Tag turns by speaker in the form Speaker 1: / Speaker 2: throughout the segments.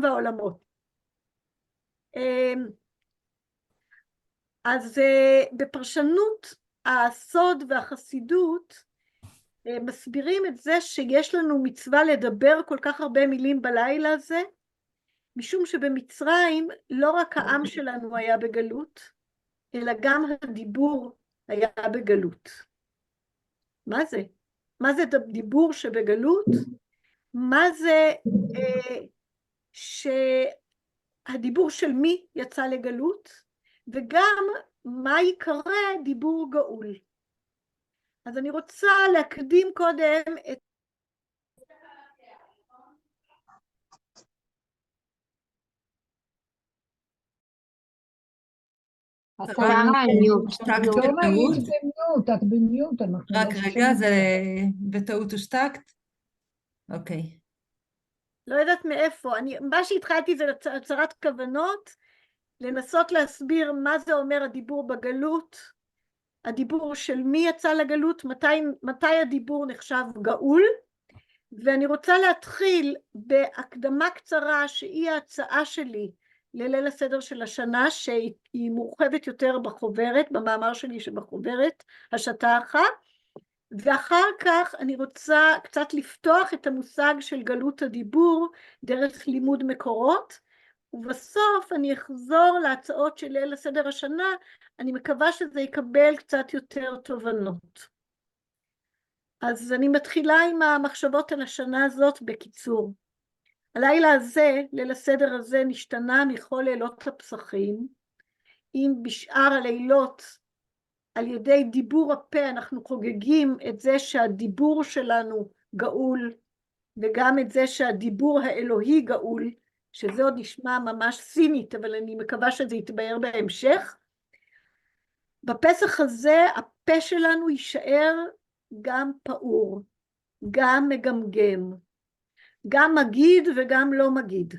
Speaker 1: והעולמות. אז בפרשנות הסוד והחסידות מסבירים את זה שיש לנו מצווה לדבר כל כך הרבה מילים בלילה הזה, משום שבמצרים לא רק העם שלנו היה בגלות, אלא גם הדיבור היה בגלות. מה זה? מה זה דיבור שבגלות? מה זה שהדיבור של מי יצא לגלות? וגם מה יקרא דיבור גאול. אז אני רוצה להקדים קודם את
Speaker 2: את במיוט.
Speaker 3: רק רגע, זה בטעות הושתקת? אוקיי.
Speaker 1: לא יודעת מאיפה, מה שהתחלתי זה הצהרת כוונות, לנסות להסביר מה זה אומר הדיבור בגלות, הדיבור של מי יצא לגלות, מתי הדיבור נחשב גאול, ואני רוצה להתחיל בהקדמה קצרה שהיא ההצעה שלי לליל הסדר של השנה, שהיא מורחבת יותר בחוברת, במאמר שלי שבחוברת, השטחה, ואחר כך אני רוצה קצת לפתוח את המושג של גלות הדיבור דרך לימוד מקורות, ובסוף אני אחזור להצעות של ליל הסדר השנה, אני מקווה שזה יקבל קצת יותר תובנות. אז אני מתחילה עם המחשבות על השנה הזאת בקיצור. הלילה הזה, ליל הסדר הזה, נשתנה מכל לילות הפסחים, אם בשאר הלילות על ידי דיבור הפה אנחנו חוגגים את זה שהדיבור שלנו גאול, וגם את זה שהדיבור האלוהי גאול, שזה עוד נשמע ממש סינית, אבל אני מקווה שזה יתבהר בהמשך. בפסח הזה הפה שלנו יישאר גם פעור, גם מגמגם, גם מגיד וגם לא מגיד.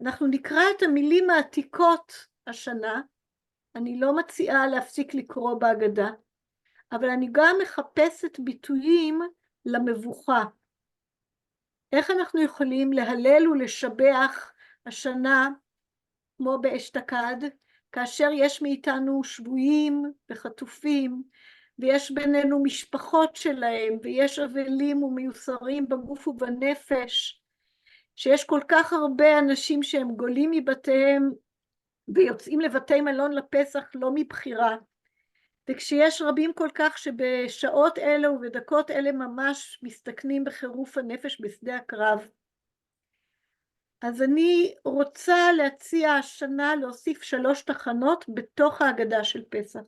Speaker 1: אנחנו נקרא את המילים העתיקות השנה, אני לא מציעה להפסיק לקרוא בהגדה, אבל אני גם מחפשת ביטויים למבוכה. איך אנחנו יכולים להלל ולשבח השנה כמו באשתקד, כאשר יש מאיתנו שבויים וחטופים, ויש בינינו משפחות שלהם, ויש אבלים ומיוסרים בגוף ובנפש, שיש כל כך הרבה אנשים שהם גולים מבתיהם, ויוצאים לבתי מלון לפסח לא מבחירה, וכשיש רבים כל כך שבשעות אלה ובדקות אלה ממש מסתכנים בחירוף הנפש בשדה הקרב. אז אני רוצה להציע השנה להוסיף 3 תחנות בתוך ההגדה של פסח.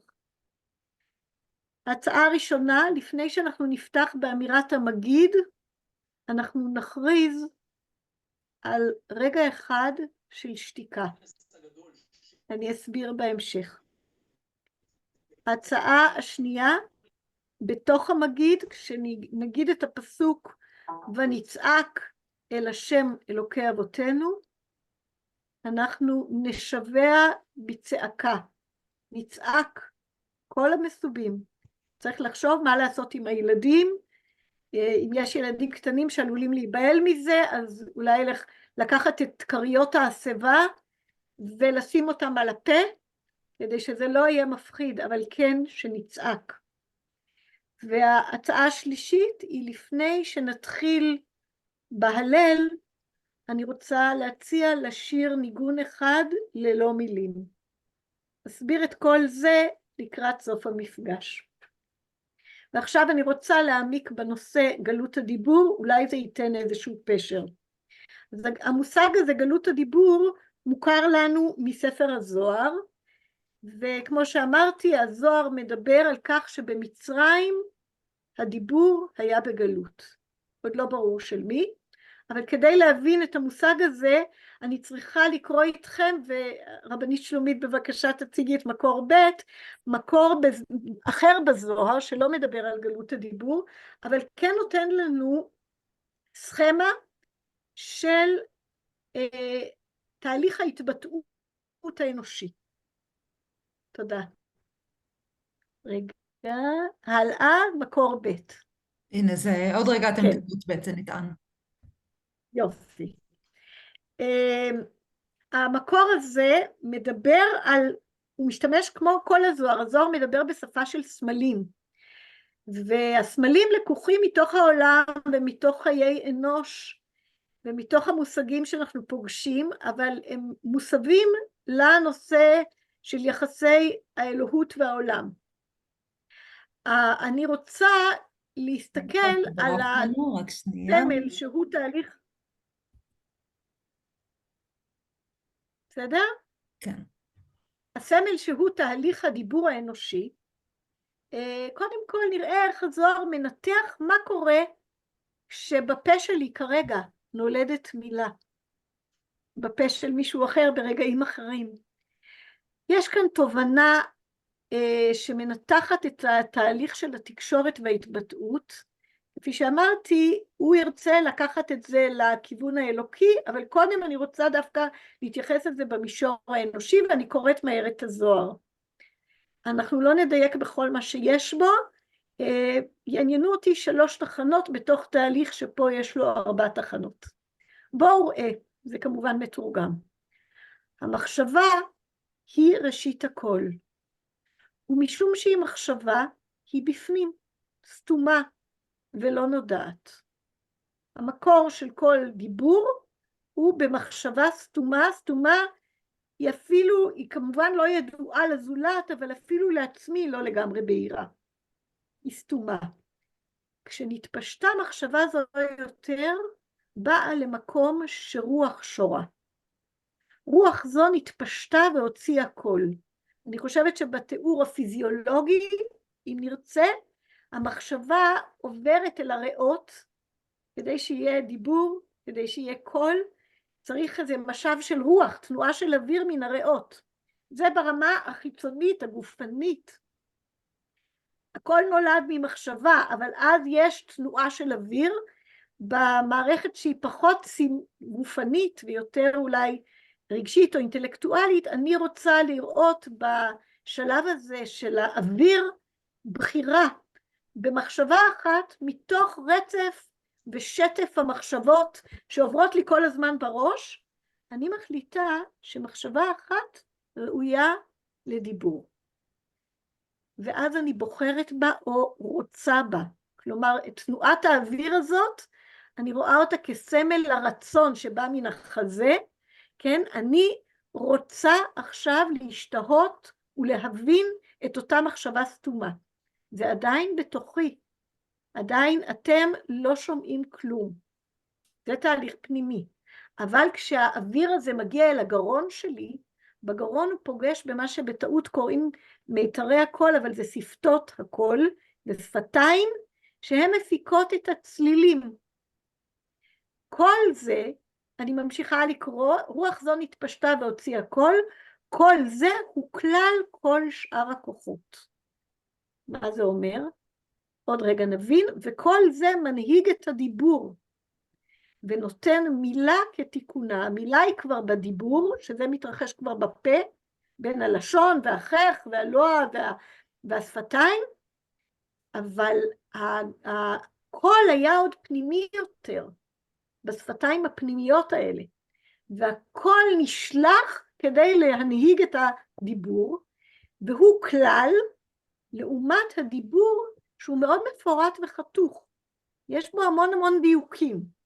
Speaker 1: ההצעה הראשונה, לפני שאנחנו נפתח באמירת המגיד, אנחנו נכריז על רגע אחד של שתיקה. אני אסביר בהמשך. ההצעה השנייה, בתוך המגיד, כשנגיד את הפסוק ונצעק אל השם אלוקי אבותינו, אנחנו נשבע בצעקה, נצעק כל המסובים. צריך לחשוב מה לעשות עם הילדים, אם יש ילדים קטנים שעלולים להיבהל מזה, אז אולי לקחת את כריות ההסבה ולשים אותם על הפה, כדי שזה לא יהיה מפחיד, אבל כן שנצעק. וההצעה השלישית היא לפני שנתחיל בהלל, אני רוצה להציע לשיר ניגון אחד ללא מילים. אסביר את כל זה לקראת סוף המפגש. ועכשיו אני רוצה להעמיק בנושא גלות הדיבור, אולי זה ייתן איזשהו פשר. אז המושג הזה, גלות הדיבור, מוכר לנו מספר הזוהר, וכמו שאמרתי, הזוהר מדבר על כך שבמצרים הדיבור היה בגלות. עוד לא ברור של מי, אבל כדי להבין את המושג הזה, אני צריכה לקרוא איתכם, ורבנית שלומית בבקשה תציגי את מקור ב', מקור אחר בזוהר, שלא מדבר על גלות הדיבור, אבל כן נותן לנו סכמה של תהליך ההתבטאות האנושי. תודה. רגע, הלאה, מקור ב'.
Speaker 3: הנה, זה עוד רגע אתם תקבלו ב', זה נטען.
Speaker 1: יופי. המקור הזה מדבר על, הוא משתמש כמו כל הזוהר, הזוהר מדבר בשפה של סמלים, והסמלים לקוחים מתוך העולם ומתוך חיי אנוש, ומתוך המושגים שאנחנו פוגשים, אבל הם מוסבים לנושא של יחסי האלוהות והעולם. אני רוצה להסתכל על הסמל שהוא תהליך, בסדר?
Speaker 3: כן.
Speaker 1: הסמל שהוא תהליך הדיבור האנושי. קודם כל נראה איך הזוהר מנתח מה קורה כשבפה שלי כרגע נולדת מילה, בפה של מישהו אחר ברגעים אחרים. יש כאן תובנה שמנתחת את התהליך של התקשורת וההתבטאות. כפי שאמרתי, הוא ירצה לקחת את זה לכיוון האלוקי, אבל קודם אני רוצה דווקא להתייחס לזה במישור האנושי, ואני קוראת מהר את הזוהר. אנחנו לא נדייק בכל מה שיש בו, יעניינו אותי 3 תחנות בתוך תהליך שפה יש לו 4 תחנות. בואו ראה, זה כמובן מתורגם. המחשבה היא ראשית הכל, ומשום שהיא מחשבה, היא בפנים, סתומה ולא נודעת. המקור של כל דיבור הוא במחשבה סתומה, סתומה היא אפילו, היא כמובן לא ידועה לזולת, אבל אפילו לעצמי לא לגמרי בהירה. היא סתומה. כשנתפשטה מחשבה זו יותר, באה למקום שרוח שורה. רוח זו נתפשטה והוציאה קול. אני חושבת שבתיאור הפיזיולוגי, אם נרצה, המחשבה עוברת אל הריאות, כדי שיהיה דיבור, כדי שיהיה קול, צריך איזה משב של רוח, תנועה של אוויר מן הריאות. זה ברמה החיצונית, הגופנית. הכל נולד ממחשבה, אבל אז יש תנועה של אוויר, במערכת שהיא פחות גופנית ויותר אולי רגשית או אינטלקטואלית. אני רוצה לראות בשלב הזה של האוויר בחירה, במחשבה אחת מתוך רצף ושטף המחשבות שעוברות לי כל הזמן בראש, אני מחליטה שמחשבה אחת ראויה לדיבור. ואז אני בוחרת בה או רוצה בה. כלומר, את תנועת האוויר הזאת, אני רואה אותה כסמל לרצון שבא מן החזה, כן? אני רוצה עכשיו להשתהות ולהבין את אותה מחשבה סתומה. זה עדיין בתוכי. עדיין אתם לא שומעים כלום. זה תהליך פנימי. אבל כשהאוויר הזה מגיע אל הגרון שלי, בגרון הוא פוגש במה שבטעות קוראים מיתרי הקול, אבל זה שפתות הקול, ושפתיים שהן מפיקות את הצלילים. כל זה, אני ממשיכה לקרוא, רוח זו נתפשטה והוציאה קול, כל זה הוא כלל כל שאר הכוחות. מה זה אומר? עוד רגע נבין, וכל זה מנהיג את הדיבור, ונותן מילה כתיקונה. המילה היא כבר בדיבור, שזה מתרחש כבר בפה, בין הלשון והחך והלוע והשפתיים, אבל הקול היה עוד פנימי יותר, בשפתיים הפנימיות האלה, והקול נשלח כדי להנהיג את הדיבור, והוא כלל, לעומת הדיבור שהוא מאוד מפורט וחתוך, יש בו המון המון דיוקים,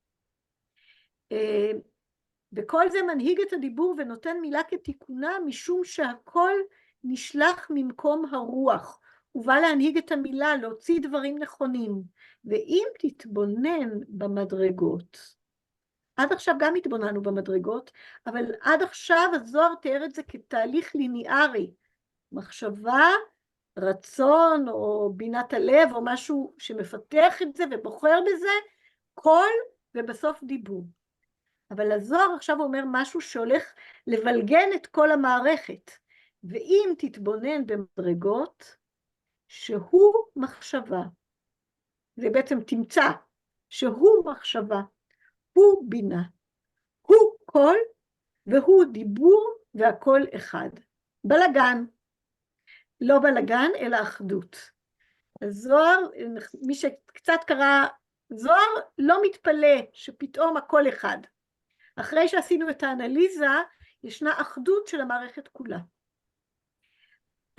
Speaker 1: וכל זה מנהיג את הדיבור ונותן מילה כתיקונה, משום שהכל נשלח ממקום הרוח, הוא בא להנהיג את המילה, להוציא דברים נכונים. ואם תתבונן במדרגות, עד עכשיו גם התבוננו במדרגות, אבל עד עכשיו הזוהר תיאר את זה כתהליך ליניארי, מחשבה, רצון או בינת הלב או משהו שמפתח את זה ובוחר בזה, קול ובסוף דיבור. אבל הזוהר עכשיו אומר משהו שהולך לבלגן את כל המערכת, ואם תתבונן במדרגות, שהוא מחשבה, זה בעצם תמצא שהוא מחשבה, הוא בינה, הוא קול והוא דיבור והכל אחד. בלגן, לא בלגן אלא אחדות. הזוהר, מי שקצת קרא זוהר לא מתפלא שפתאום הכל אחד. אחרי שעשינו את האנליזה, ישנה אחדות של המערכת כולה.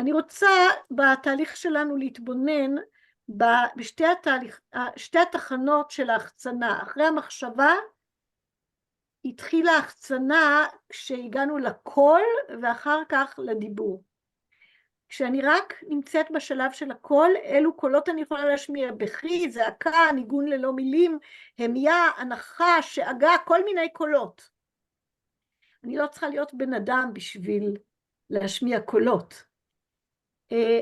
Speaker 1: אני רוצה בתהליך שלנו להתבונן בשתי התחנות של ההחצנה. אחרי המחשבה התחילה ההחצנה כשהגענו לקול ואחר כך לדיבור. כשאני רק נמצאת בשלב של הקול, אלו קולות אני יכולה להשמיע: בכי, זעקה, ניגון ללא מילים, המיה, הנחה, שאגה, כל מיני קולות. אני לא צריכה להיות בן אדם בשביל להשמיע קולות.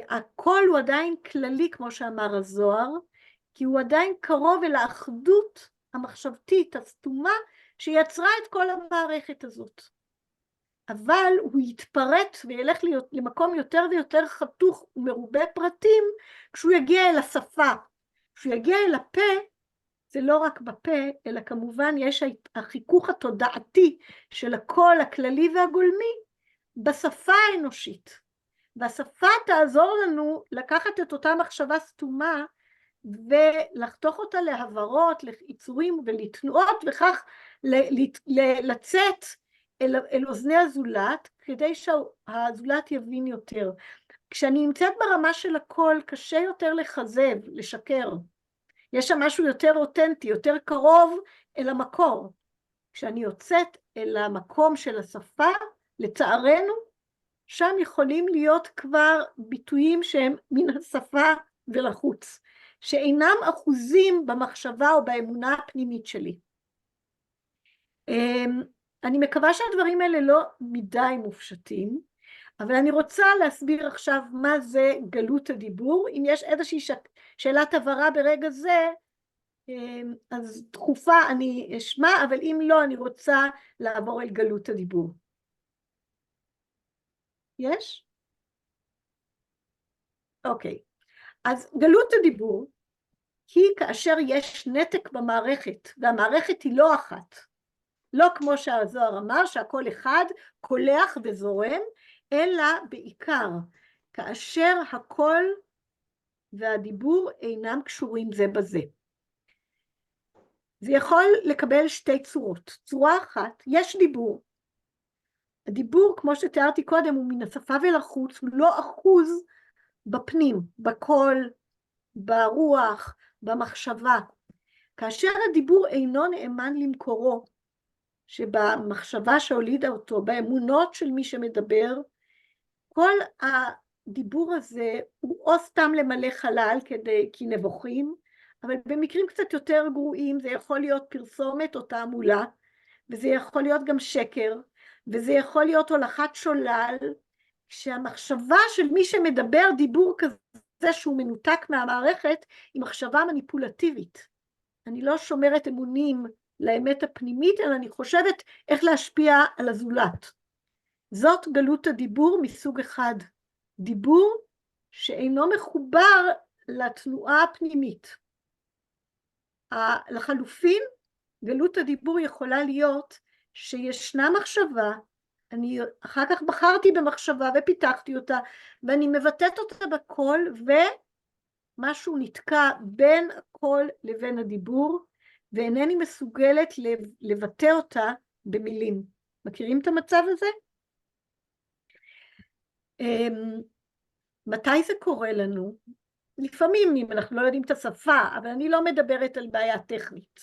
Speaker 1: הקול הוא עדיין כללי, כמו שאמר הזוהר, כי הוא עדיין קרוב אל האחדות המחשבתית, הסתומה, שיצרה את כל המערכת הזאת. אבל הוא יתפרט וילך למקום יותר ויותר חתוך ומרובה פרטים כשהוא יגיע אל השפה. כשהוא יגיע אל הפה, זה לא רק בפה, אלא כמובן יש החיכוך התודעתי של הקול הכללי והגולמי בשפה האנושית. והשפה תעזור לנו לקחת את אותה מחשבה סתומה ולחתוך אותה להברות, ליצורים ולתנועות, וכך לצאת אל אוזני הזולת, כדי שהזולת יבין יותר. כשאני נמצאת ברמה של הקול, קשה יותר לחזב, לשקר. יש שם משהו יותר אותנטי, יותר קרוב אל המקור. כשאני יוצאת אל המקום של השפה, לצערנו, שם יכולים להיות כבר ביטויים שהם מן השפה ולחוץ, שאינם אחוזים במחשבה או באמונה הפנימית שלי. אני מקווה שהדברים האלה לא מדי מופשטים, אבל אני רוצה להסביר עכשיו מה זה גלות הדיבור. אם יש איזושהי שאלת הבהרה ברגע זה, אז דחופה אני אשמע, אבל אם לא, אני רוצה לעבור אל גלות הדיבור. יש? אוקיי. אז גלות הדיבור היא כאשר יש נתק במערכת, והמערכת היא לא אחת. לא כמו שהזוהר אמר, שהכל אחד, קולח וזורם, אלא בעיקר כאשר הקול והדיבור אינם קשורים זה בזה. זה יכול לקבל שתי צורות. צורה אחת, יש דיבור. הדיבור, כמו שתיארתי קודם, הוא מן השפה ולחוץ, הוא לא אחוז בפנים, בקול, ברוח, במחשבה. כאשר הדיבור אינו נאמן למקורו, שבמחשבה שהולידה אותו, באמונות של מי שמדבר, כל הדיבור הזה הוא או סתם למלא חלל כי נבוכים, אבל במקרים קצת יותר גרועים זה יכול להיות פרסומת או תעמולה, וזה יכול להיות גם שקר, וזה יכול להיות הולכת שולל, שהמחשבה של מי שמדבר דיבור כזה שהוא מנותק מהמערכת, היא מחשבה מניפולטיבית. אני לא שומרת אמונים לאמת הפנימית, אלא אני חושבת איך להשפיע על הזולת. זאת גלות הדיבור מסוג אחד. דיבור שאינו מחובר לתנועה הפנימית. לחלופין, גלות הדיבור יכולה להיות שישנה מחשבה, אני אחר כך בחרתי במחשבה ופיתחתי אותה, ואני מבטאת אותה בקול, ומשהו נתקע בין הקול לבין הדיבור, ואינני מסוגלת לבטא אותה במילים. מכירים את המצב הזה? מתי זה קורה לנו? לפעמים אם אנחנו לא יודעים את השפה, אבל אני לא מדברת על בעיה טכנית.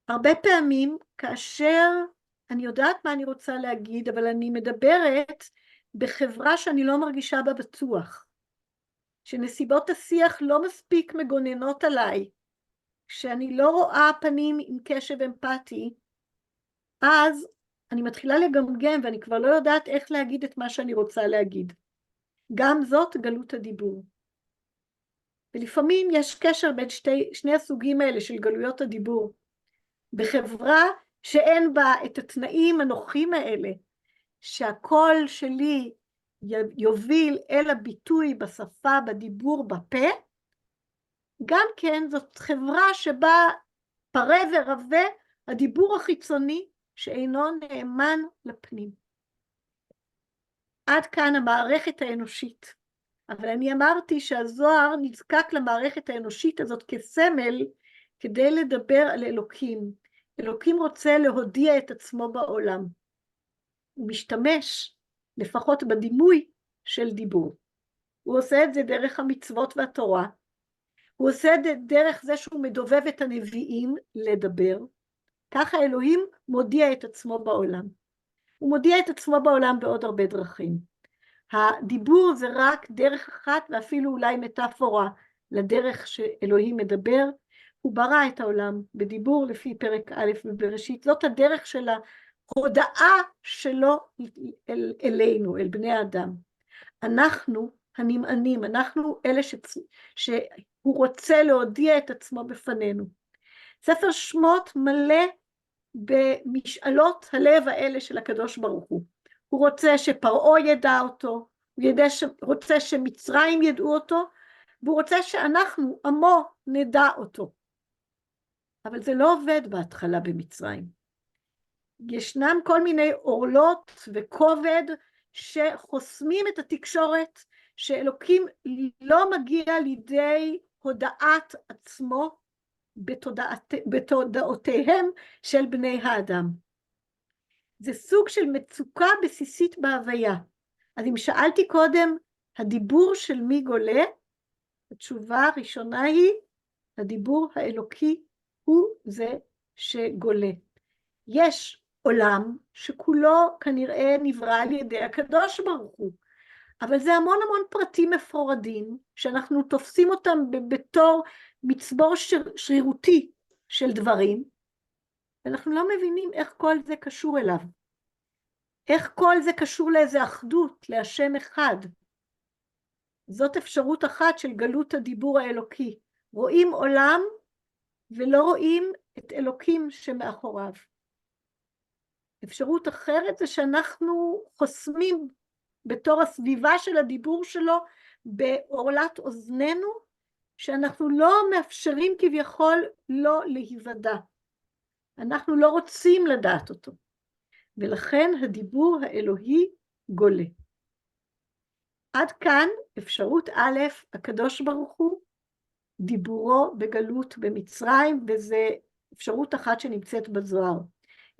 Speaker 1: הרבה פעמים כאשר אני יודעת מה אני רוצה להגיד, אבל אני מדברת בחברה שאני לא מרגישה בה בטוח, שנסיבות השיח לא מספיק מגוננות עליי, שאני לא רואה פנים עם קשב אמפתי, אז אני מתחילה לגמגם ואני כבר לא יודעת איך להגיד את מה שאני רוצה להגיד. גם זאת גלות הדיבור. ולפעמים יש קשר בין שני הסוגים האלה של גלויות הדיבור. בחברה שאין בה את התנאים הנוחים האלה, שהקול שלי יוביל אל הביטוי בשפה, בדיבור, בפה, גם כן זאת חברה שבה פרה ורבה הדיבור החיצוני שאינו נאמן לפנים. עד כאן המערכת האנושית. אבל אני אמרתי שהזוהר נזקק למערכת האנושית הזאת כסמל כדי לדבר על אלוקים. אלוקים רוצה להודיע את עצמו בעולם. הוא משתמש לפחות בדימוי של דיבור. הוא עושה את זה דרך המצוות והתורה. הוא עושה את זה דרך זה שהוא מדובב את הנביאים לדבר. ככה אלוהים מודיע את עצמו בעולם. הוא מודיע את עצמו בעולם בעוד הרבה דרכים. הדיבור זה רק דרך אחת ואפילו אולי מטאפורה לדרך שאלוהים מדבר. הוא ברא את העולם בדיבור לפי פרק א' בבראשית. זאת הדרך של ההודעה שלו אלינו, אל בני האדם. אנחנו הנמענים, אנחנו אלה שהוא רוצה להודיע את עצמו בפנינו. ספר שמות מלא במשאלות הלב האלה של הקדוש ברוך הוא. הוא רוצה שפרעה ידע אותו, הוא רוצה שמצרים ידעו אותו, והוא רוצה שאנחנו, עמו, נדע אותו. אבל זה לא עובד בהתחלה במצרים. ישנם כל מיני עורלות וכובד שחוסמים את התקשורת, שאלוקים לא מגיע לידי הודעת עצמו בתודעותיהם של בני האדם. זה סוג של מצוקה בסיסית בהוויה. אז אם שאלתי קודם, הדיבור של מי גולה? התשובה הראשונה היא, הדיבור האלוקי הוא זה שגולה. יש עולם שכולו כנראה נברא על ידי הקדוש ברוך הוא, אבל זה המון המון פרטים מפורדים, שאנחנו תופסים אותם בתור מצבור שרירותי של דברים, ואנחנו לא מבינים איך כל זה קשור אליו. איך כל זה קשור לאיזה אחדות, להשם אחד. זאת אפשרות אחת של גלות הדיבור האלוקי. רואים עולם ולא רואים את אלוקים שמאחוריו. אפשרות אחרת זה שאנחנו חוסמים בתור הסביבה של הדיבור שלו בעורלת אוזננו, שאנחנו לא מאפשרים כביכול לא להיוודע. אנחנו לא רוצים לדעת אותו. ולכן הדיבור האלוהי גולה. עד כאן אפשרות א', הקדוש ברוך הוא, דיבורו בגלות במצרים, וזה אפשרות אחת שנמצאת בזוהר.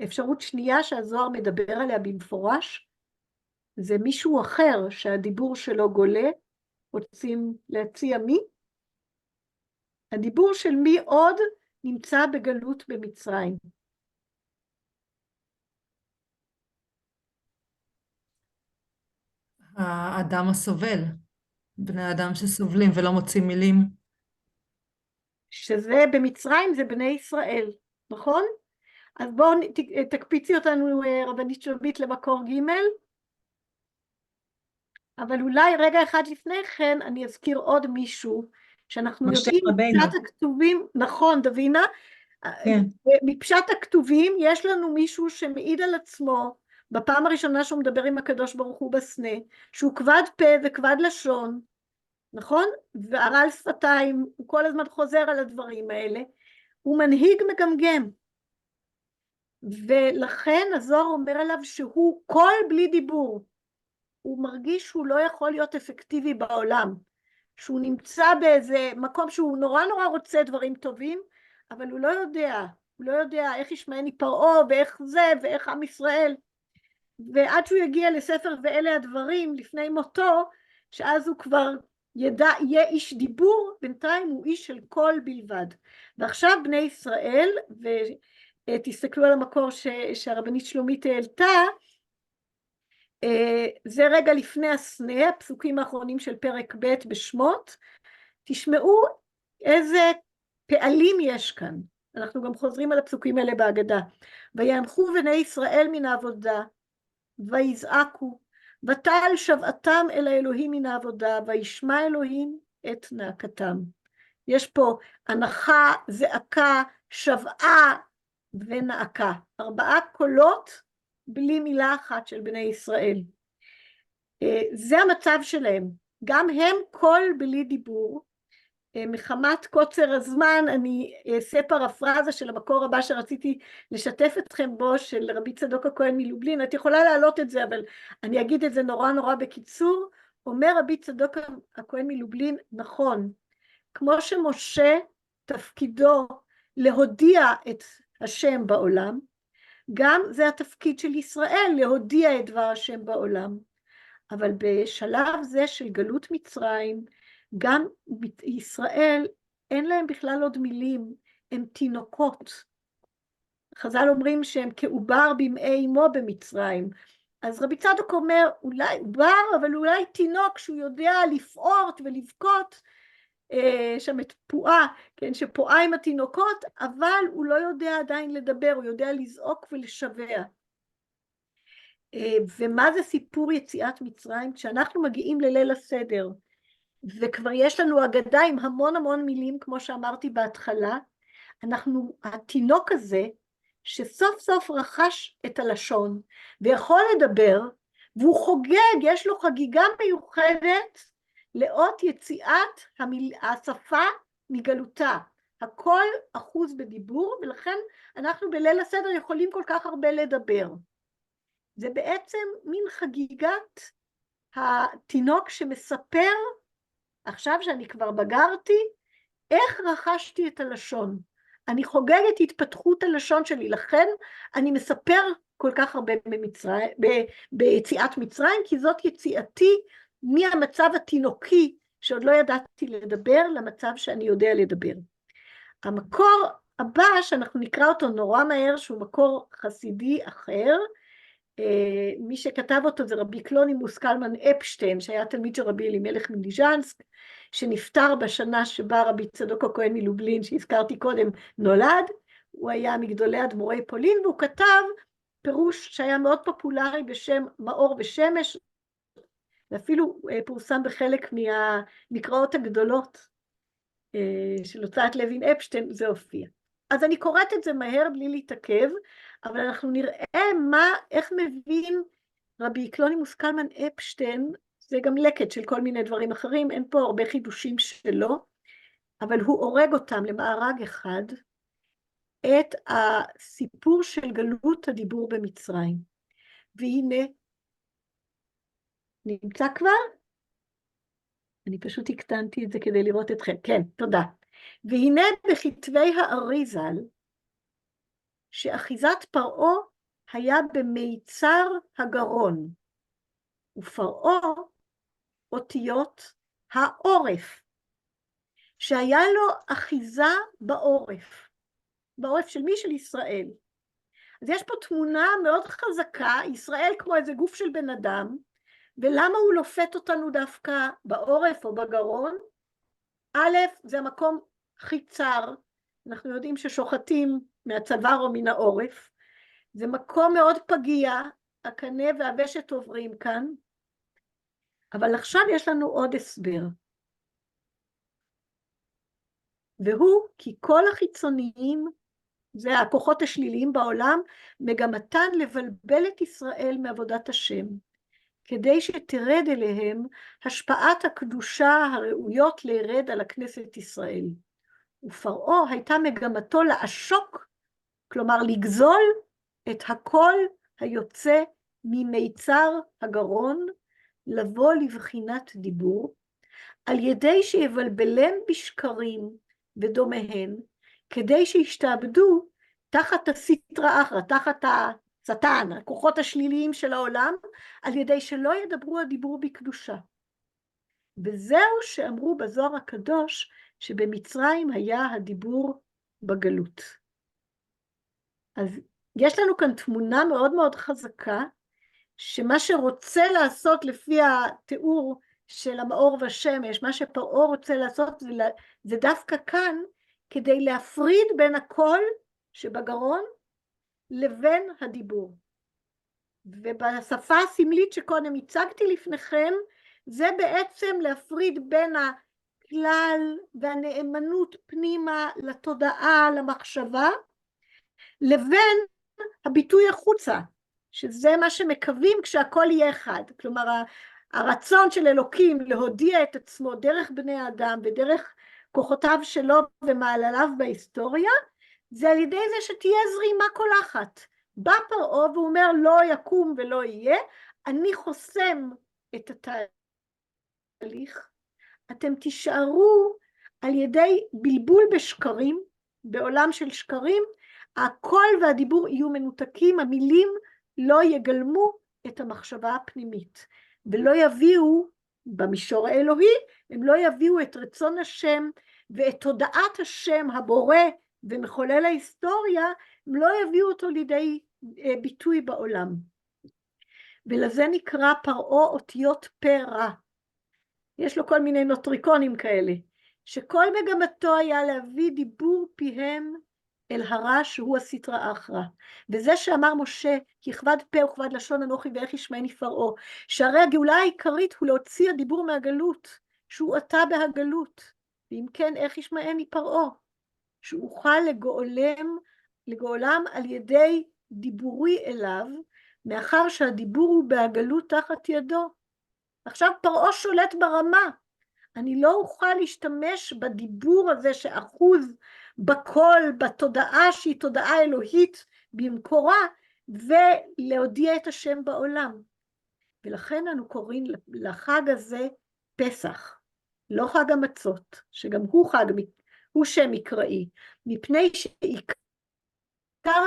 Speaker 1: אפשרות שנייה שהזוהר מדבר עליה במפורש, זה מישהו אחר שהדיבור שלו גולה, רוצים להציע מי? הדיבור של מי עוד נמצא בגלות במצרים.
Speaker 3: האדם הסובל, בני האדם שסובלים ולא מוצאים מילים.
Speaker 1: שזה במצרים זה בני ישראל, נכון? אז בואו תקפיצי אותנו רבנית שלומית למקור ג', אבל אולי רגע אחד לפני כן אני אזכיר עוד מישהו שאנחנו יודעים מפשט הכתובים, נכון דבינה? כן. מפשט הכתובים יש לנו מישהו שמעיד על עצמו בפעם הראשונה שהוא מדבר עם הקדוש ברוך הוא בסנה, שהוא כבד פה וכבד לשון, נכון? וערל שפתיים, הוא כל הזמן חוזר על הדברים האלה, הוא מנהיג מגמגם, ולכן הזוהר אומר עליו שהוא קול בלי דיבור, הוא מרגיש שהוא לא יכול להיות אפקטיבי בעולם, שהוא נמצא באיזה מקום שהוא נורא נורא רוצה דברים טובים, אבל הוא לא יודע איך ישמעני פרעה ואיך זה ואיך עם ישראל, ועד שהוא יגיע לספר ואלה הדברים לפני מותו, שאז הוא כבר יהיה איש דיבור, בינתיים הוא איש של קול בלבד. ועכשיו בני ישראל, ותסתכלו על המקור שהרבנית שלומית העלתה, זה רגע לפני הסנה, הפסוקים האחרונים של פרק ב' בשמות, תשמעו איזה פעלים יש כאן, אנחנו גם חוזרים על הפסוקים האלה בהגדה, ויאנחו בני ישראל מן העבודה, ויזעקו, ותעל שבעתם אל האלוהים מן העבודה, וישמע אלוהים את נאקתם. יש פה הנחה, זעקה, שבעה ונאקה, 4 קולות בלי מילה אחת של בני ישראל. זה המצב שלהם, גם הם קול בלי דיבור. מחמת קוצר הזמן אני אעשה פרפרזה של המקור הבא שרציתי לשתף אתכם בו, של רבי צדוק הכהן מלובלין. את יכולה להעלות את זה, אבל אני אגיד את זה נורא נורא בקיצור. אומר רבי צדוק הכהן מלובלין, נכון, כמו שמשה תפקידו להודיע את השם בעולם, גם זה התפקיד של ישראל, להודיע את דבר השם בעולם. אבל בשלב זה של גלות מצרים, גם ישראל אין להם בכלל עוד מילים, הם תינוקות. חז"ל אומרים שהם כעובר במעי אמו במצרים. אז רבי צדוק אומר, אולי עובר, אבל אולי תינוק שהוא יודע לפעוט ולבכות, שם את פועה, כן, שפועה עם התינוקות, אבל הוא לא יודע עדיין לדבר, הוא יודע לזעוק ולשבע. ומה זה סיפור יציאת מצרים? כשאנחנו מגיעים לליל הסדר, וכבר יש לנו אגדה עם המון המון מילים, כמו שאמרתי בהתחלה, התינוק הזה, שסוף סוף רכש את הלשון, ויכול לדבר, והוא חוגג, יש לו חגיגה מיוחדת, לאות יציאת השפה מגלותה. הכל אחוז בדיבור, ולכן אנחנו בליל הסדר יכולים כל כך הרבה לדבר. זה בעצם מין חגיגת התינוק שמספר, עכשיו שאני כבר בגרתי, איך רכשתי את הלשון. אני חוגגת התפתחות הלשון שלי, לכן אני מספר כל כך הרבה ביציאת מצרים, כי זאת יציאתי מהמצב התינוקי, שעוד לא ידעתי לדבר, למצב שאני יודע לדבר. המקור הבא, שאנחנו נקרא אותו נורא מהר, שהוא מקור חסידי אחר, מי שכתב אותו זה רבי קלונימוס קלמן אפשטיין, שהיה תלמיד של רבי אלימלך מליז'נסק, שנפטר בשנה שבה רבי צדוק הכהן מלובלין, שהזכרתי קודם, נולד. הוא היה מגדולי אדמו"רי פולין, והוא כתב פירוש שהיה מאוד פופולרי בשם מאור ושמש, ואפילו פורסם בחלק מהמקראות הגדולות של הוצאת לוין אפשטיין, זה הופיע. אז אני קוראת את זה מהר בלי להתעכב, אבל אנחנו נראה איך מבין רבי קלונימוס קלמן אפשטיין, זה גם לקט של כל מיני דברים אחרים, אין פה הרבה חידושים שלו, אבל הוא הורג אותם למארג אחד, את הסיפור של גלות הדיבור במצרים. והנה, נמצא כבר? אני פשוט הקטנתי את זה כדי לראות אתכם. כן, תודה. והנה בכתבי האריז"ל, שאחיזת פרעה היה במיצר הגרון, ופרעה אותיות העורף, שהיה לו אחיזה בעורף. בעורף של מי? של ישראל. אז יש פה תמונה מאוד חזקה, ישראל כמו איזה גוף של בן אדם, ולמה הוא לופת אותנו דווקא בעורף או בגרון? א', זה המקום הכי צר, אנחנו יודעים ששוחטים מהצוואר או מן העורף, זה מקום מאוד פגיע, הקנה והוושט עוברים כאן, אבל עכשיו יש לנו עוד הסבר. והוא כי כל החיצוניים, זה הכוחות השליליים בעולם, מגמתן לבלבל את ישראל מעבודת השם, כדי שתרד אליהם השפעת הקדושה הראויות להירד על הכנסת ישראל. ופרעה הייתה מגמתו לעשוק, כלומר לגזול את הכל היוצא ממיצר הגרון, לבוא לבחינת דיבור, על ידי שיבלבלם בשקרים ודומיהן, כדי שישתעבדו תחת הסטרא אחרא, תחת השטן, הכוחות השליליים של העולם, על ידי שלא ידברו הדיבור בקדושה. וזהו שאמרו בזוהר הקדוש, שבמצרים היה הדיבור בגלות. אז יש לנו כאן תמונה מאוד מאוד חזקה, שמה שרוצה לעשות לפי התיאור של המאור והשמש, מה שפרעה רוצה לעשות זה דווקא כאן, כדי להפריד בין הקול שבגרון לבין הדיבור. ובשפה הסמלית שקודם הצגתי לפניכם, זה בעצם להפריד בין הכלל והנאמנות פנימה לתודעה, למחשבה, לבין הביטוי החוצה, שזה מה שמקווים כשהכל יהיה אחד. כלומר, הרצון של אלוקים להודיע את עצמו דרך בני האדם ודרך כוחותיו שלו ומעלליו בהיסטוריה, זה על ידי זה שתהיה זרימה קולחת. בא פרעה והוא אומר לא יקום ולא יהיה, אני חוסם את התהליך, אתם תישארו על ידי בלבול בשקרים, בעולם של שקרים, הקול והדיבור יהיו מנותקים, המילים לא יגלמו את המחשבה הפנימית, ולא יביאו, במישור האלוהי, הם לא יביאו את רצון השם ואת תודעת השם הבורא ומחולל ההיסטוריה, הם לא יביאו אותו לידי ביטוי בעולם. ולזה נקרא פרעה אותיות פרע. יש לו כל מיני נוטריקונים כאלה, שכל מגמתו היה להביא דיבור פיהם אל הרע שהוא הסטרא אחרא. וזה שאמר משה, כי כבד פה וכבד לשון אנוכי ואיך ישמעני פרעה, שהרי הגאולה העיקרית הוא להוציא הדיבור מהגלות, שהוא עתה בהגלות, ואם כן איך ישמעני פרעה, שהוא אוכל לגאולם על ידי דיבורי אליו, מאחר שהדיבור הוא בהגלות תחת ידו. עכשיו פרעה שולט ברמה, אני לא אוכל להשתמש בדיבור הזה שאחוז בכל, בתודעה שהיא תודעה אלוהית במקורה, ולהודיע את השם בעולם. ולכן אנו קוראים לחג הזה פסח, לא חג המצות, שגם הוא שם מקראי, מפני שעיקר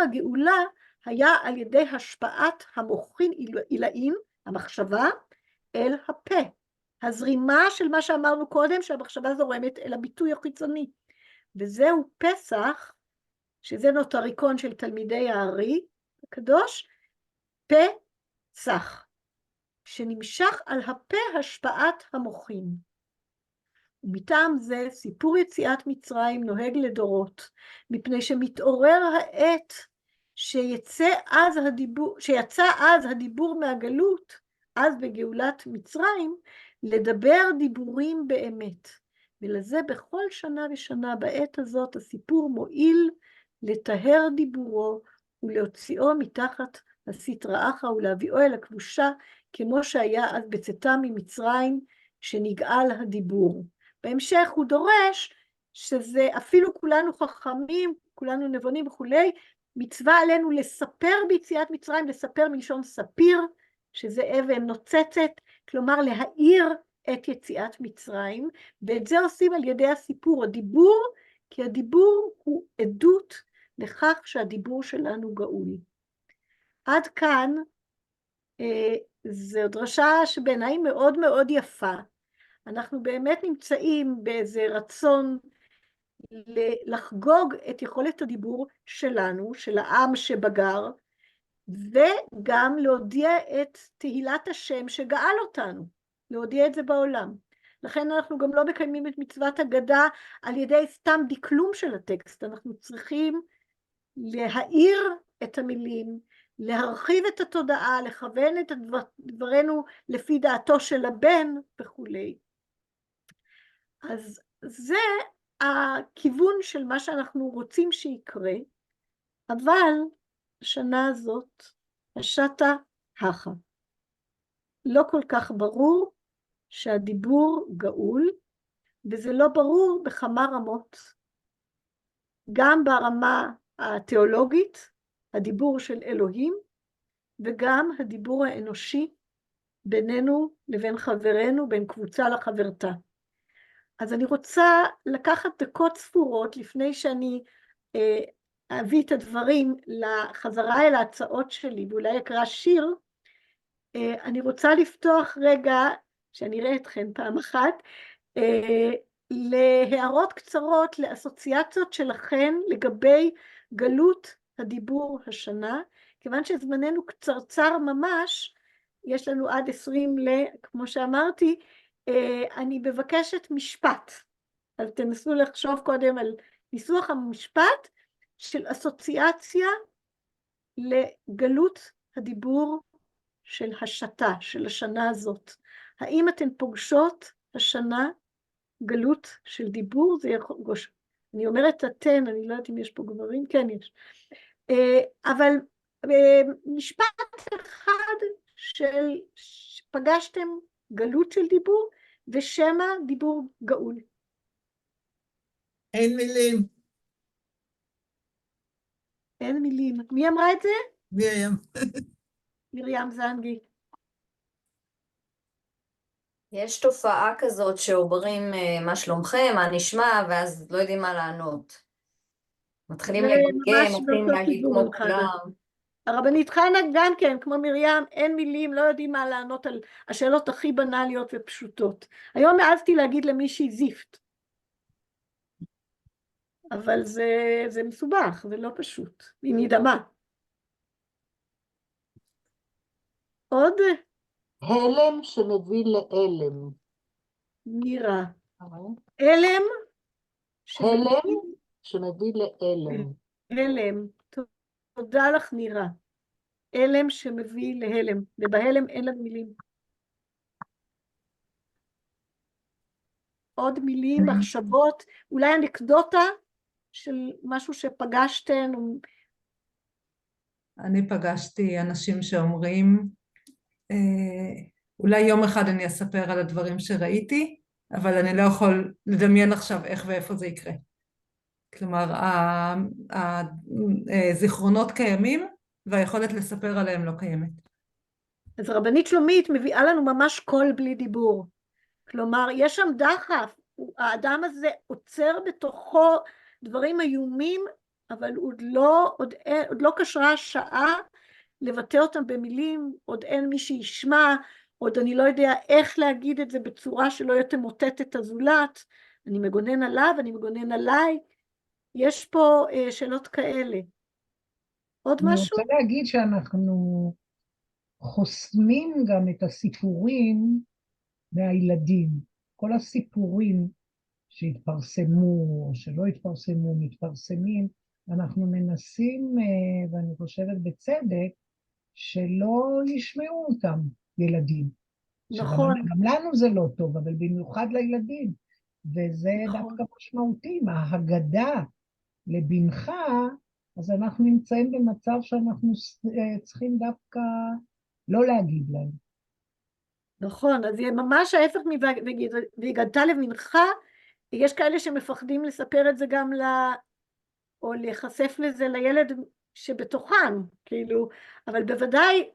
Speaker 1: הגאולה היה על ידי השפעת המוחין עילאים, המחשבה, אל הפה. הזרימה של מה שאמרנו קודם, שהמחשבה זורמת אל הביטוי החיצוני. וזהו פסח, שזה נוטריקון של תלמידי הארי הקדוש, פסח, שנמשך על הפה השפעת המוחין. ומטעם זה סיפור יציאת מצרים נוהג לדורות, מפני שמתעורר העת שיצא אז הדיבור מהגלות, אז בגאולת מצרים, לדבר דיבורים באמת. ולזה בכל שנה ושנה בעת הזאת הסיפור מועיל לטהר דיבורו ולהוציאו מתחת הסטרא אחרא ולהביאו אל הקדושה, כמו שהיה אז בצאתם ממצרים שנגאל הדיבור. בהמשך הוא דורש שזה אפילו כולנו חכמים, כולנו נבונים וכולי, מצווה עלינו לספר ביציאת מצרים, לספר מלשון ספיר, שזה אבן נוצצת, כלומר להאיר את יציאת מצרים, ואת זה עושים על ידי הסיפור, הדיבור, כי הדיבור הוא עדות לכך שהדיבור שלנו גאול. עד כאן זו דרשה שבעיניי מאוד מאוד יפה. אנחנו באמת נמצאים באיזה רצון לחגוג את יכולת הדיבור שלנו, של העם שבגר, וגם להודיע את תהילת השם שגאל אותנו, להודיע את זה בעולם. לכן אנחנו גם לא מקיימים את מצוות הגדה על ידי סתם דקלום של הטקסט, אנחנו צריכים להאיר את המילים, להרחיב את התודעה, לכוון את דברנו לפי דעתו של הבן וכו'. אז זה הכיוון של מה שאנחנו רוצים שיקרה, אבל השנה הזאת, השתא הכא. לא כל כך ברור שהדיבור גאול, וזה לא ברור בכמה רמות. גם ברמה התיאולוגית, הדיבור של אלוהים, וגם הדיבור האנושי בינינו לבין חברנו, בין קבוצה לחברתה. אז אני רוצה לקחת דקות ספורות לפני שאני אביא את הדברים לחזרה אל ההצעות שלי, ואולי אקרא שיר. אני רוצה לפתוח רגע, שאני אראה אתכם פעם אחת, להערות קצרות, לאסוציאציות שלכן לגבי גלות הדיבור השנה, כיוון שזמננו קצרצר ממש, יש לנו עד 20 כמו שאמרתי, אני מבקשת משפט, אז תנסו לחשוב קודם על ניסוח המשפט של אסוציאציה לגלות הדיבור של השתא, של השנה הזאת. האם אתן פוגשות השנה גלות של דיבור? זה יכול, אני אומרת אתן, אני לא יודעת אם יש פה גברים, כן יש. אבל משפט אחד שפגשתם גלות של דיבור, ושמה דיבור גאול.
Speaker 4: אין מילים.
Speaker 1: אין מילים. מי אמרה את זה?
Speaker 4: מרים.
Speaker 1: מרים זנגי.
Speaker 5: יש תופעה כזאת שאומרים מה שלומכם, מה נשמע, ואז לא יודעים מה לענות. מתחילים
Speaker 1: זה
Speaker 5: לגמגם,
Speaker 1: ממש
Speaker 5: מתחילים
Speaker 1: באותו
Speaker 5: להגיד
Speaker 1: כיוון,
Speaker 5: כמו
Speaker 1: חנה.
Speaker 5: כולם.
Speaker 1: הרבנית חנה גם כן, כמו מרים, אין מילים, לא יודעים מה לענות על השאלות הכי בנאליות ופשוטות. היום העזתי להגיד למישהי זיפט, אבל זה מסובך, זה לא פשוט, היא נדהמה. עוד
Speaker 4: הלם שמביא להלם.
Speaker 1: נירה. הלם
Speaker 4: הלם שמביא להלם.
Speaker 1: הלם. תודה לך נירה. הלם שמביא להלם, ובהלם אין לנו מילים. עוד מילים, מחשבות, אולי אנקדוטה של משהו שפגשתן.
Speaker 3: אני פגשתי אנשים שאומרים, אולי יום אחד אני אספר על הדברים שראיתי, אבל אני לא יכול לדמיין עכשיו איך ואיפה זה יקרה. כלומר, הזיכרונות קיימים, והיכולת לספר עליהם לא קיימת.
Speaker 1: אז רבנית שלומית מביאה לנו ממש קול בלי דיבור. כלומר, יש שם דחף, האדם הזה עוצר בתוכו דברים איומים, אבל עוד לא קשרה השעה לבטא אותם במילים, עוד אין מי שישמע, עוד אני לא יודע איך להגיד את זה בצורה שלא תמוטט את הזולת, אני מגונן עליו, אני מגונן עליי, יש פה שאלות כאלה. עוד
Speaker 2: אני
Speaker 1: משהו?
Speaker 2: רוצה להגיד שאנחנו חוסמים גם את הסיפורים מהילדים. כל הסיפורים שהתפרסמו או שלא התפרסמו, מתפרסמים, אנחנו מנסים, ואני חושבת בצדק, שלא ישמעו אותם ילדים.
Speaker 1: נכון.
Speaker 2: גם לנו זה לא טוב, אבל במיוחד לילדים. וזה
Speaker 1: נכון.
Speaker 2: דווקא משמעותי, ההגדה לבנך, אז אנחנו נמצאים במצב שאנחנו צריכים דווקא לא להגיד להם.
Speaker 1: נכון, אז זה ממש ההפך והגדת לבנך, יש כאלה שמפחדים לספר את זה גם או להיחשף לזה לילד שבתוכם, כאילו, אבל בוודאי,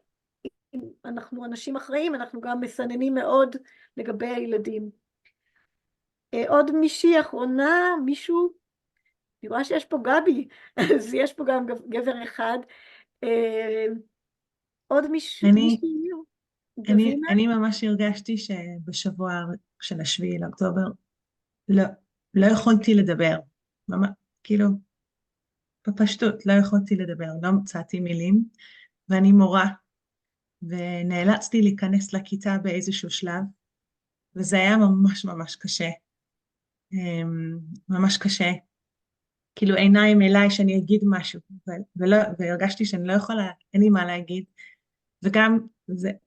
Speaker 1: אנחנו אנשים אחראים, אנחנו גם מסננים מאוד לגבי הילדים. עוד מישהי אחרונה, מישהו, אני רואה שיש פה גבי, אז יש פה גם גבר אחד. עוד מישהו?
Speaker 6: אני ממש הרגשתי שבשבוע של 7 לאוקטובר לא יכולתי לדבר, כאילו בפשטות לא יכולתי לדבר, לא מצאתי מילים, ואני מורה, ונאלצתי להיכנס לכיתה באיזשהו שלב, וזה היה ממש ממש קשה, ממש קשה, כאילו עיניים אליי שאני אגיד משהו, והרגשתי שאני לא יכולה, אין לי מה להגיד, וגם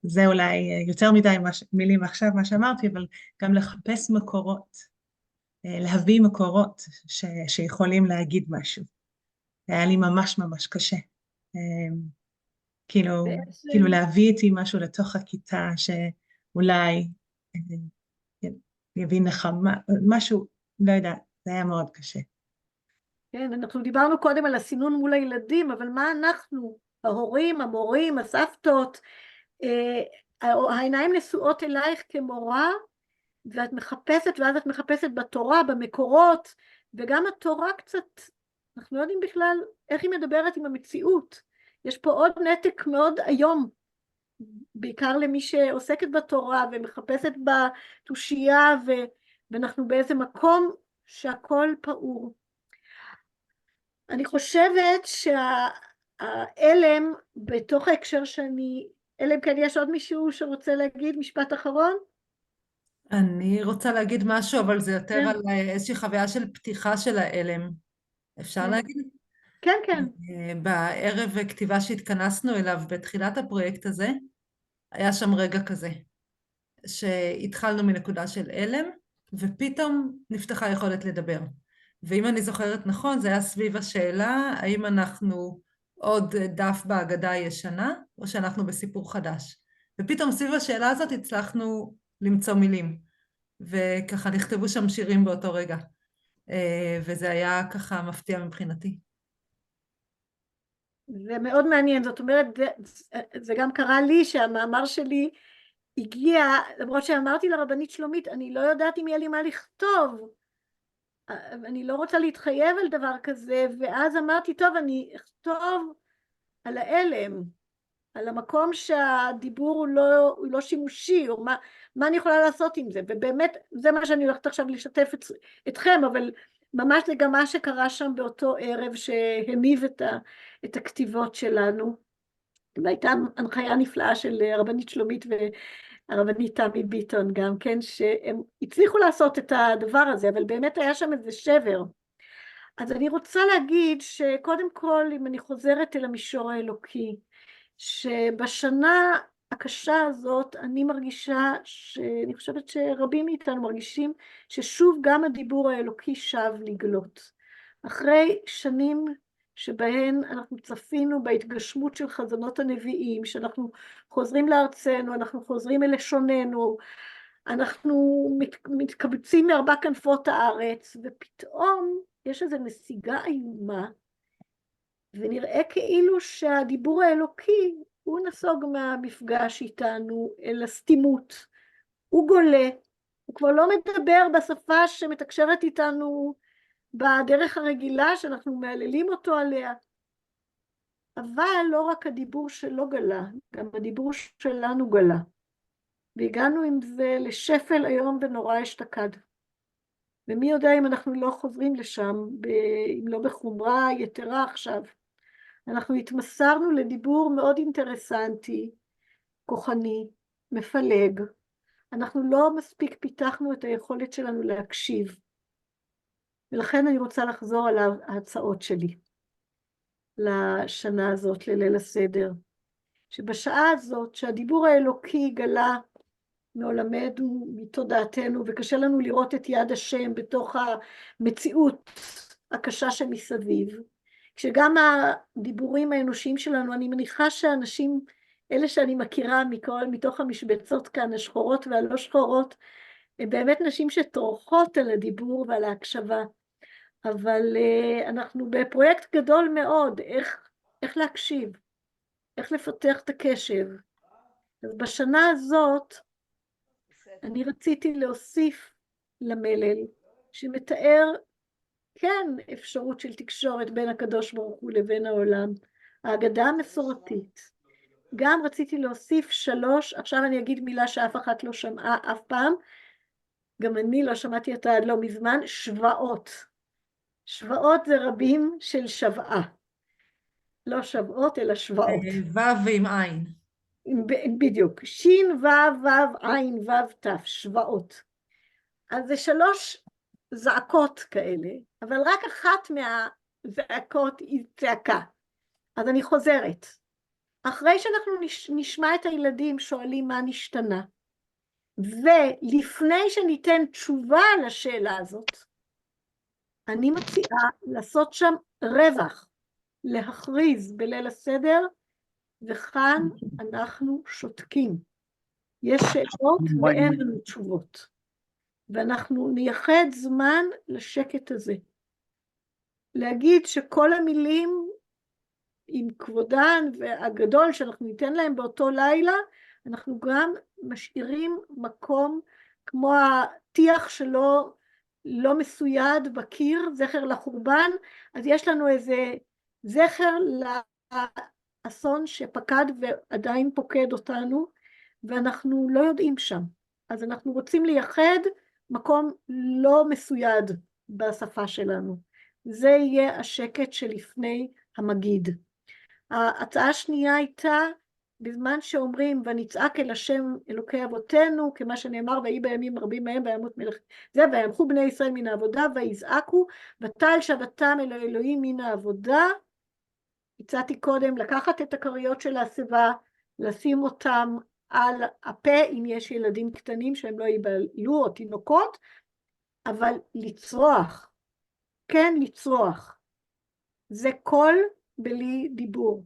Speaker 6: זה אולי יותר מדי מילים עכשיו מה שאמרתי, אבל גם לחפש מקורות, להביא מקורות שיכולים להגיד משהו. היה לי ממש ממש קשה. כאילו להביא איתי משהו לתוך הכיתה שאולי יביא נחמה, משהו, לא יודע, זה היה מאוד קשה.
Speaker 1: כן, אנחנו דיברנו קודם על הסינון מול הילדים, אבל מה אנחנו, ההורים, המורים, הסבתות, העיניים נשואות אלייך כמורה, ואת מחפשת, ואז את מחפשת בתורה, במקורות, וגם התורה קצת, אנחנו לא יודעים בכלל איך היא מדברת עם המציאות. יש פה עוד נתק מאוד היום, בעיקר למי שעוסקת בתורה ומחפשת בתושייה, ואנחנו באיזה מקום שהכל פעור. אני חושבת שהאלם בתוך ההקשר אלם כן, יש עוד מישהו שרוצה להגיד משפט אחרון?
Speaker 3: אני רוצה להגיד משהו, אבל זה יותר על איזושהי חוויה של פתיחה של האלם. אפשר להגיד?
Speaker 1: כן, כן.
Speaker 3: בערב כתיבה שהתכנסנו אליו בתחילת הפרויקט הזה, היה שם רגע כזה, שהתחלנו מנקודה של אלם, ופתאום נפתחה יכולת לדבר. ואם אני זוכרת נכון, זה היה סביב השאלה, האם אנחנו עוד דף בהגדה הישנה, או שאנחנו בסיפור חדש. ופתאום סביב השאלה הזאת הצלחנו למצוא מילים, וככה נכתבו שם שירים באותו רגע. וזה היה ככה מפתיע מבחינתי.
Speaker 1: זה מאוד מעניין, זאת אומרת, זה גם קרה לי שהמאמר שלי הגיע, למרות שאמרתי לרבנית שלומית, אני לא יודעת אם יהיה לי מה לכתוב, אני לא רוצה להתחייב על דבר כזה, ואז אמרתי, טוב, אני אכתוב על ההלם, על המקום שהדיבור הוא לא שימושי, או מה אני יכולה לעשות עם זה, ובאמת זה מה שאני הולכת עכשיו לשתף אתכם, אבל ממש זה גם מה שקרה שם באותו ערב שהניב את הכתיבות שלנו, והייתה הנחיה נפלאה של הרבנית שלומית והרבנית תמי ביטון גם כן, שהם הצליחו לעשות את הדבר הזה, אבל באמת היה שם איזה שבר. אז אני רוצה להגיד שקודם כל, אם אני חוזרת אל המישור האלוקי, שבשנה הקשה הזאת אני מרגישה, אני חושבת שרבים מאיתנו מרגישים, ששוב גם הדיבור האלוקי שב לגלות. אחרי שנים שבהן אנחנו צפינו בהתגשמות של חזונות הנביאים, שאנחנו חוזרים לארצנו, אנחנו חוזרים אל לשוננו, אנחנו מתקבצים מארבע כנפות הארץ, ופתאום יש איזו נסיגה איומה, ונראה כאילו שהדיבור האלוקי הוא נסוג מהמפגש איתנו אל הסתימות, הוא גולה, הוא כבר לא מדבר בשפה שמתקשרת איתנו בדרך הרגילה שאנחנו מעללים אותו עליה, אבל לא רק הדיבור שלו גלה, גם הדיבור שלנו גלה, והגענו עם זה לשפל היום ונורא אשתקד. ומי יודע אם אנחנו לא חוזרים לשם, אם לא בחומרה יתרה עכשיו. אנחנו התמסרנו לדיבור מאוד אינטרסנטי, כוחני, מפלג. אנחנו לא מספיק פיתחנו את היכולת שלנו להקשיב. ולכן אני רוצה לחזור על ההצעות שלי לשנה הזאת, לליל הסדר. שבשעה הזאת, שהדיבור האלוקי גלה מעולמנו, מתודעתנו, וקשה לנו לראות את יד השם בתוך המציאות הקשה שמסביב. כשגם הדיבורים האנושיים שלנו, אני מניחה שאנשים, אלה שאני מכירה מתוך המשבצות כאן, השחורות והלא שחורות, הם באמת נשים שטורחות על הדיבור ועל ההקשבה. אבל אנחנו בפרויקט גדול מאוד, איך להקשיב, איך לפתח את הקשב. אז בשנה הזאת, אני רציתי להוסיף למלל, שמתאר כן אפשרות של תקשורת בין הקדוש ברוך הוא לבין העולם, ההגדה המסורתית. גם רציתי להוסיף 3, עכשיו אני אגיד מילה שאף אחת לא שמעה אף פעם, גם אני לא שמעתי אותה עד לא מזמן, שבעות. שבעות זה רבים של שבעה. לא שבעות אלא שבעות.
Speaker 3: ו' ועם עין.
Speaker 1: בדיוק, שין ו' עין ו' ת', שבעות. אז זה 3 זעקות כאלה, אבל רק אחת מהזעקות היא צעקה. אז אני חוזרת. אחרי שאנחנו נשמע את הילדים שואלים מה נשתנה, ולפני שניתן תשובה לשאלה הזאת, אני מציעה לעשות שם רווח, להכריז בליל הסדר, וכאן אנחנו שותקים. יש שאלות ואין לנו תשובות. ואנחנו נייחד זמן לשקט הזה. להגיד שכל המילים עם כבודן והגדול שאנחנו ניתן להם באותו לילה, אנחנו גם משאירים מקום כמו הטיח שלו לא מסויד בקיר, זכר לחורבן, אז יש לנו איזה זכר לאסון שפקד ועדיין פוקד אותנו, ואנחנו לא יודעים שם. אז אנחנו רוצים לייחד מקום לא מסויד בשפה שלנו. זה יהיה השקט שלפני המגיד. ההצעה השנייה הייתה, בזמן שאומרים, ונצעק אל השם אלוקי אבותינו, כמה שנאמר, ויהי בימים רבים מהם, וימות מלך זה, וימחו בני ישראל מן העבודה, ויזעקו, ותעל שבתם אל האלוהים מן העבודה. הצעתי קודם לקחת את הכריות של השיבה, לשים אותם על הפה, אם יש ילדים קטנים שהם לא ייבהלו, או תינוקות, אבל לצרוח, כן לצרוח. זה קול בלי דיבור.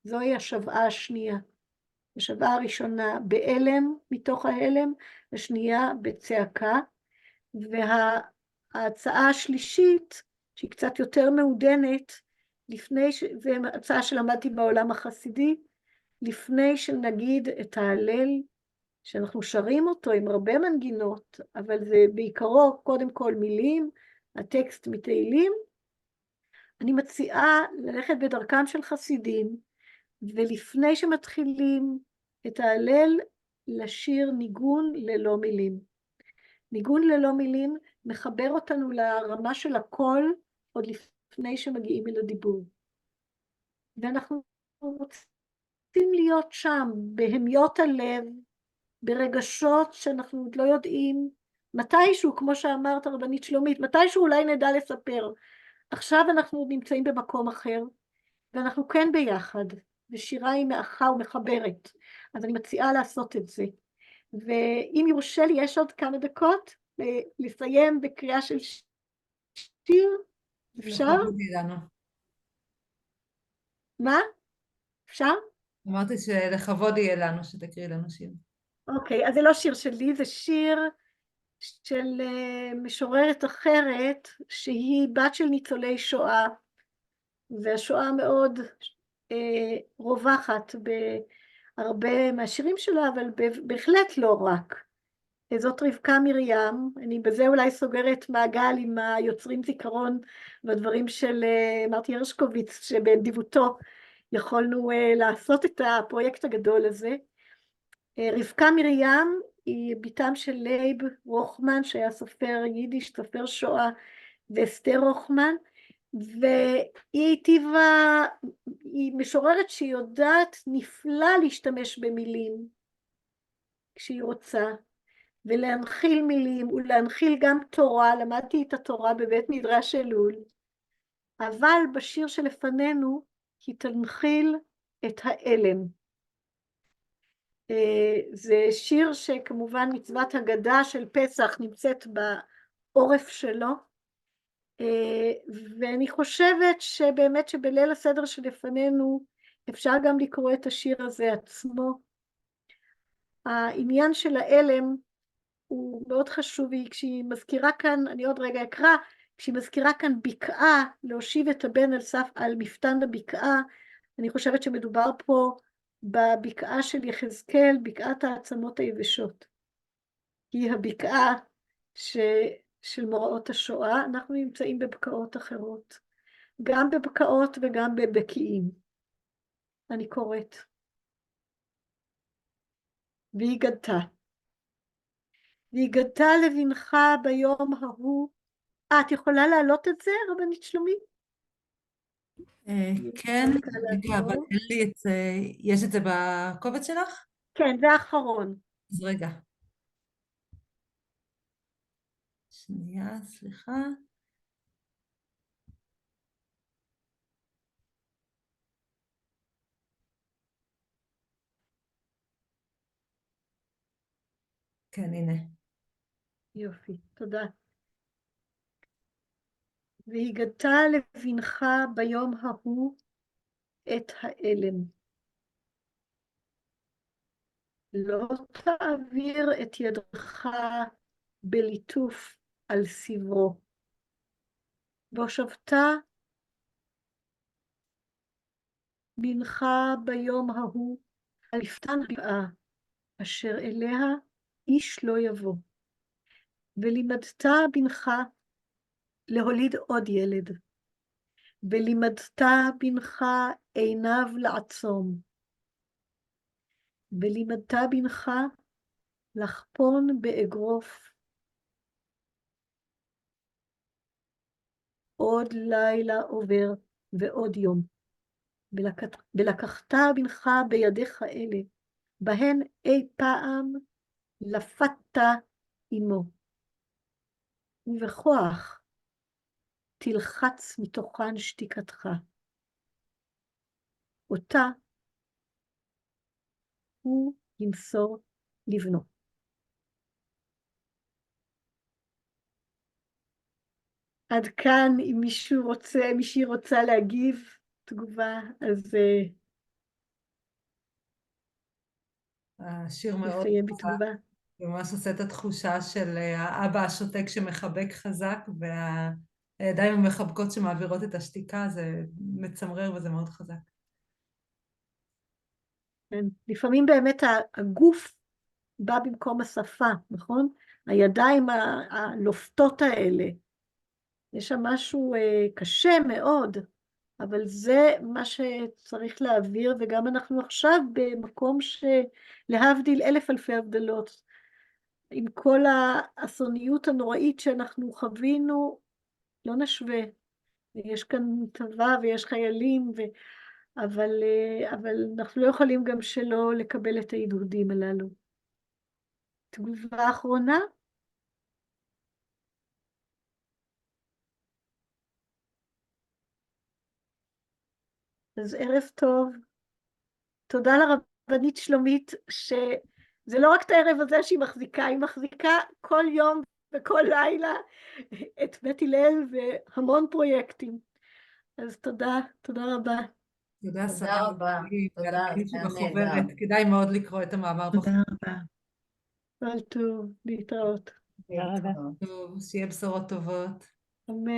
Speaker 1: זוהי השבעה השנייה. השבעה הראשונה בהלם מתוך ההלם, השנייה בצעקה, וההצעה השלישית, שהיא קצת יותר מעודנת, זו הצעה שלמדתי בעולם החסידי, לפני שנגיד את ההלל, שאנחנו שרים אותו עם הרבה מנגינות, אבל זה בעיקרו קודם כל מילים, הטקסט מתהילים, אני מציעה ללכת בדרכם של חסידים, ולפני שמתחילים את ההלל, לשיר ניגון ללא מילים. ניגון ללא מילים מחבר אותנו לרמה של הקול, עוד לפני שמגיעים אל הדיבור. ואנחנו רוצים להיות שם, בהמיות הלב, ברגשות שאנחנו עוד לא יודעים, מתישהו, כמו שאמרת רבנית שלומית, מתישהו אולי נדע לספר. עכשיו אנחנו נמצאים במקום אחר, ואנחנו כן ביחד, ושירה היא מאחה ומחברת, אז אני מציעה לעשות את זה. ואם יורשה לי, יש עוד כמה דקות לסיים בקריאה של שיר, אפשר?
Speaker 3: לכבוד יהיה לנו.
Speaker 1: מה? אפשר?
Speaker 3: אמרתי שלכבוד יהיה לנו שתקריא לנו שיר.
Speaker 1: אוקיי, אז זה לא שיר שלי, זה שיר של משוררת אחרת, שהיא בת של ניצולי שואה, והשואה מאוד רווחת בהרבה מהשירים שלה, אבל בהחלט לא רק. זאת רבקה מרים, אני בזה אולי סוגרת מעגל עם היוצרים זיכרון והדברים של מרטי הרשקוביץ, שבנדיבותו יכולנו לעשות את הפרויקט הגדול הזה. רבקה מרים היא ביתם של לייב רוחמן, שהיה סופר יידיש, סופר שואה, ואסתר רוחמן, והיא טבעה, היא משוררת שהיא יודעת נפלא להשתמש במילים כשהיא רוצה, ולהנחיל מילים ולהנחיל גם תורה. למדתי את התורה בבית מדרש אלול, אבל בשיר שלפנינו היא תנחיל את האלם. זה שיר שכמובן מצוות הגדה של פסח נמצאת בעורף שלו, ואני חושבת שבאמת שבליל הסדר שלפנינו אפשר גם לקרוא את השיר הזה עצמו. העניין של האלם הוא מאוד חשוב, כשהיא מזכירה כאן, אני עוד רגע אקרא, כשהיא מזכירה כאן בקעה, להושיב את הבן על מפתן הבקעה, אני חושבת שמדובר פה בבקעה של יחזקאל, בקעת העצמות היבשות. היא הבקעה של מוראות השואה. אנחנו נמצאים בבקעות אחרות, גם בבקעות וגם בבקיעים. אני קוראת. והגדת. והגדת לבנך ביום ההוא. את יכולה להעלות את זה, רבנית שלומית?
Speaker 3: כן, רגע, אבל אין לי את זה, יש את זה בקובץ שלך?
Speaker 1: כן, זה האחרון.
Speaker 3: אז רגע. שנייה, סליחה. כן, הנה.
Speaker 1: יופי, תודה. והגדת לבנך ביום ההוא את האלם. לא תעביר את ידך בליטוף על סברו. והושבת בנך ביום ההוא על מפתן הבקעה, אשר אליה איש לא יבוא. ולימדת בנך להוליד עוד ילד, ולימדת בנך עיניו לעצום, ולימדת בנך לחפון באגרוף. עוד לילה עובר ועוד יום, ולקחת בנך בידיך אלה, בהן אי פעם לפת עמו, ובכוח תלחץ מתוכן שתיקתך. אותה הוא ימסור לבנו. עד כאן, אם מישהי רוצה להגיב תגובה, אז
Speaker 3: השיר מאוד
Speaker 1: נסיים בתגובה.
Speaker 3: ממש עושה את התחושה של האבא השותק שמחבק חזק, והידיים המחבקות שמעבירות את השתיקה, זה מצמרר וזה מאוד חזק.
Speaker 1: כן. לפעמים באמת הגוף בא במקום השפה, נכון? הידיים הלופתות האלה, יש שם משהו קשה מאוד, אבל זה מה שצריך להעביר, וגם אנחנו עכשיו במקום שלהבדיל אלף אלפי הבדלות, עם כל האסוניות הנוראית שאנחנו חווינו, לא נשווה. יש כאן צבא ויש חיילים, אבל אנחנו לא יכולים גם שלא לקבל את העידודים הללו. תגובה אחרונה? אז ערב טוב. תודה לרבנית שלומית, שזה לא רק את הערב הזה שהיא מחזיקה, היא מחזיקה כל יום וכל לילה את בית הלל והמון פרויקטים. אז תודה, תודה רבה.
Speaker 3: תודה,
Speaker 5: תודה
Speaker 3: שרה.
Speaker 5: רבה. תודה,
Speaker 3: ועל הכלי
Speaker 5: זה היה
Speaker 3: שבחוברת.
Speaker 5: נהדר.
Speaker 3: כדאי מאוד לקרוא את המאמר
Speaker 6: תודה
Speaker 3: בחוברת.
Speaker 6: רבה.
Speaker 1: כל טוב, להתראות.
Speaker 2: תודה רבה.
Speaker 3: טוב, שיהיה בשורות טובות.
Speaker 1: אמן.